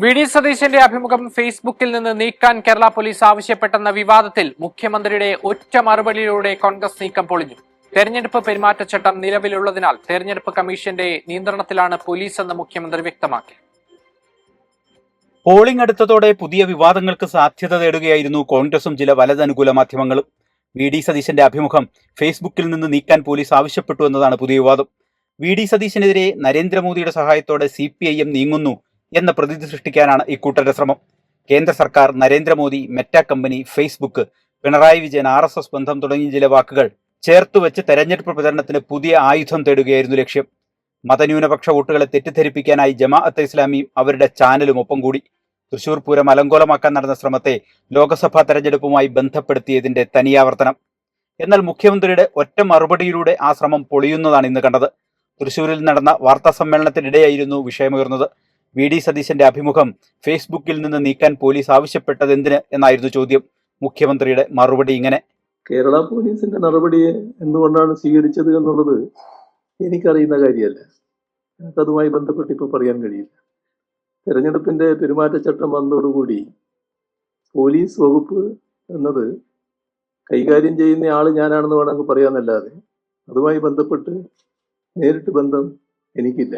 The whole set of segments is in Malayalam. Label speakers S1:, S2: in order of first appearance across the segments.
S1: വി.ഡി. സതീശന്റെ അഭിമുഖം ഫേസ്ബുക്കിൽ നിന്ന് നീക്കാൻ കേരള പോലീസ് ആവശ്യപ്പെട്ടെന്ന വിവാദത്തിൽ മുഖ്യമന്ത്രിയുടെ ഒറ്റ മറുപടിയിലൂടെ കോൺഗ്രസ് നീക്കം പൊളിഞ്ഞു. തെരഞ്ഞെടുപ്പ് പെരുമാറ്റച്ചട്ടം നിലവിലുള്ളതിനാൽ തെരഞ്ഞെടുപ്പ് കമ്മീഷന്റെ നിയന്ത്രണത്തിലാണ് പോലീസ് എന്ന് മുഖ്യമന്ത്രി വ്യക്തമാക്കി.
S2: പോളിംഗ് അടുത്തതോടെ പുതിയ വിവാദങ്ങൾക്ക് സാധ്യത തേടുകയായിരുന്നു കോൺഗ്രസും ചില വലതനുകൂല മാധ്യമങ്ങളും. വി.ഡി. സതീശന്റെ അഭിമുഖം ഫേസ്ബുക്കിൽ നിന്ന് നീക്കാൻ പോലീസ് ആവശ്യപ്പെട്ടു എന്നതാണ് പുതിയ വിവാദം. വി.ഡി. സതീശനെതിരെ നരേന്ദ്രമോദിയുടെ സഹായത്തോടെ CPIM നീങ്ങുന്നു എന്ന പ്രതീതി സൃഷ്ടിക്കാനാണ് ഇക്കൂട്ടരുടെ ശ്രമം. കേന്ദ്ര സർക്കാർ, Narendra Modi, Meta company, Facebook, Pinarayi Vijayan, RSS ബന്ധം തുടങ്ങിയ ചില വാക്കുകൾ ചേർത്തുവെച്ച് തെരഞ്ഞെടുപ്പ് പ്രചരണത്തിന് പുതിയ ആയുധം തേടുകയായിരുന്നു ലക്ഷ്യം. മതന്യൂനപക്ഷ വോട്ടുകളെ തെറ്റിദ്ധരിപ്പിക്കാനായി ജമാഅത്തെ ഇസ്ലാമിയും അവരുടെ ചാനലും ഒപ്പം കൂടി. തൃശൂർ പൂരം അലങ്കോലമാക്കാൻ നടന്ന ശ്രമത്തെ ലോക്സഭാ തെരഞ്ഞെടുപ്പുമായി ബന്ധപ്പെടുത്തിയതിന്റെ തനിയാവർത്തനം. എന്നാൽ മുഖ്യമന്ത്രിയുടെ ഒറ്റ മറുപടിയിലൂടെ ആ ശ്രമം പൊളിയുന്നതാണ് ഇന്ന് കണ്ടത്. തൃശൂരിൽ നടന്ന വാർത്താ സമ്മേളനത്തിനിടെയായിരുന്നു വിഷയമുയർന്നത്. വി.ഡി. സതീശന്റെ അഭിമുഖം ഫേസ്ബുക്കിൽ നിന്ന് നീക്കാൻ പോലീസ് ആവശ്യപ്പെട്ടത് എന്തിന് എന്നായിരുന്നു ചോദ്യം. മുഖ്യമന്ത്രിയുടെ മറുപടി ഇങ്ങനെ:
S3: കേരള പോലീസിന്റെ നടപടിയെ എന്തുകൊണ്ടാണ് സ്വീകരിച്ചത് എന്നുള്ളത് എനിക്കറിയുന്ന കാര്യമല്ല. എനിക്കതുമായി ബന്ധപ്പെട്ട് ഇപ്പോൾ പറയാൻ കഴിയില്ല. തെരഞ്ഞെടുപ്പിന്റെ പെരുമാറ്റച്ചട്ടം വന്നതോടുകൂടി പോലീസ് വകുപ്പ് എന്നത് കൈകാര്യം ചെയ്യുന്ന ആള് ഞാനാണെന്ന് വേണമെങ്കിൽ പറയാന്നല്ലാതെ അതുമായി ബന്ധപ്പെട്ട് നേരിട്ട് ബന്ധം എനിക്കില്ല.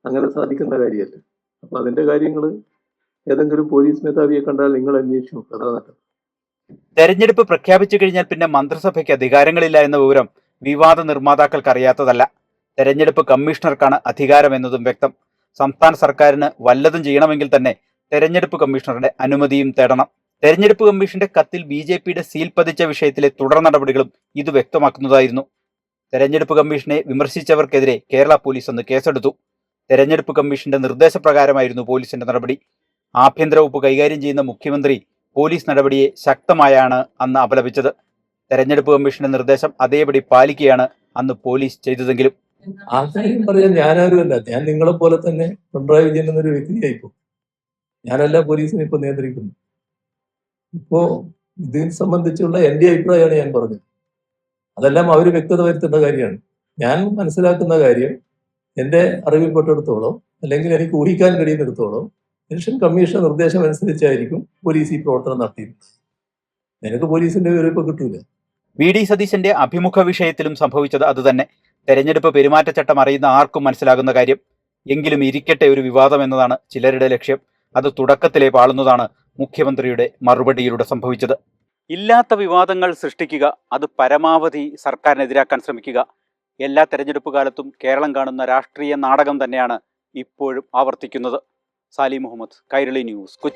S3: അങ്ങനെ സാധിക്കുന്ന കാര്യമല്ല. അപ്പൊ അതിന്റെ കാര്യങ്ങൾ ഏതെങ്കിലും പോലീസ് മേധാവിയെ കണ്ടാൽ നിങ്ങൾ അന്വേഷിച്ചു. അതാണ്
S2: തെരഞ്ഞെടുപ്പ് പ്രഖ്യാപിച്ചു കഴിഞ്ഞാൽ പിന്നെ മന്ത്രിസഭയ്ക്ക് അധികാരങ്ങളില്ല എന്ന വിവരം വിവാദ നിർമ്മാതാക്കൾക്ക് അറിയാത്തതല്ല. തെരഞ്ഞെടുപ്പ് കമ്മീഷണർക്കാണ് അധികാരം എന്നതും വ്യക്തം. സംസ്ഥാന സർക്കാരിന് വല്ലതും ചെയ്യണമെങ്കിൽ തന്നെ തെരഞ്ഞെടുപ്പ് കമ്മീഷണറുടെ അനുമതിയും തേടണം. തെരഞ്ഞെടുപ്പ് കമ്മീഷന്റെ കത്തിൽ BJPയുടെ സീൽ പതിച്ച വിഷയത്തിലെ തുടർ നടപടികളും ഇത് വ്യക്തമാക്കുന്നതായിരുന്നു. തെരഞ്ഞെടുപ്പ് കമ്മീഷനെ വിമർശിച്ചവർക്കെതിരെ കേരള പോലീസ് അന്ന് കേസെടുത്തു. തെരഞ്ഞെടുപ്പ് കമ്മീഷന്റെ നിർദ്ദേശപ്രകാരമായിരുന്നു പോലീസിന്റെ നടപടി. ആഭ്യന്തര വകുപ്പ് കൈകാര്യം ചെയ്യുന്ന മുഖ്യമന്ത്രി പോലീസ് നടപടിയെ ശക്തമായാണ് അന്ന് അപലപിച്ചത്. തെരഞ്ഞെടുപ്പ് കമ്മീഷന്റെ നിർദ്ദേശം അതേപടി പാലിക്കുകയാണ് അന്ന് പോലീസ് ചെയ്തതെങ്കിലും
S3: ആ കാര്യം പറയാൻ ഞാനാരുമല്ല. ഞാൻ നിങ്ങളെ പോലെ തന്നെ പിണറായി വിജയൻ എന്നൊരു വ്യക്തിയായിപ്പോ ഞാനല്ല പോലീസിനെ ഇപ്പൊ നിയന്ത്രിക്കുന്നു. ഇപ്പോ ഇതിനെ സംബന്ധിച്ചുള്ള എന്റെ അഭിപ്രായമാണ് ഞാൻ പറഞ്ഞത്. അതെല്ലാം അവർ വ്യക്തത വരുത്തേണ്ട കാര്യമാണ്. ഞാൻ മനസ്സിലാക്കുന്ന കാര്യം, എന്റെ അറിവിൽപ്പെട്ടിടത്തോളം അല്ലെങ്കിൽ എനിക്ക് ഊഹിക്കാൻ കഴിയുന്നിടത്തോളം ഇലക്ഷൻ കമ്മീഷൻ നിർദ്ദേശം അനുസരിച്ചായിരിക്കും പോലീസ് ഈ പ്രവർത്തനം നടത്തിയിരുന്നത്. എനിക്ക് പോലീസിന്റെ വിവരം ഇപ്പൊ കിട്ടൂല.
S2: വി.ഡി. സതീശന്റെ അഭിമുഖ വിഷയത്തിലും സംഭവിച്ചത് അതുതന്നെ. തെരഞ്ഞെടുപ്പ് പെരുമാറ്റച്ചട്ടം അറിയുന്ന ആർക്കും മനസ്സിലാകുന്ന കാര്യം. എങ്കിലും ഇരിക്കട്ടെ ഒരു വിവാദം എന്നതാണ് ചിലരുടെ ലക്ഷ്യം. അത് തുടക്കത്തിലേ പാളുന്നതാണ് മുഖ്യമന്ത്രിയുടെ മറുപടിയിലൂടെ സംഭവിച്ചത്. ഇല്ലാത്ത വിവാദങ്ങൾ സൃഷ്ടിക്കുക, അത് പരമാവധി സർക്കാരിനെതിരാക്കാൻ ശ്രമിക്കുക. എല്ലാ തെരഞ്ഞെടുപ്പ് കാലത്തും കേരളം കാണുന്ന രാഷ്ട്രീയ നാടകം തന്നെയാണ് ഇപ്പോഴും ആവർത്തിക്കുന്നത്. സാലി മുഹമ്മദ്, കൈരളി ന്യൂസ്, കൊച്ചി.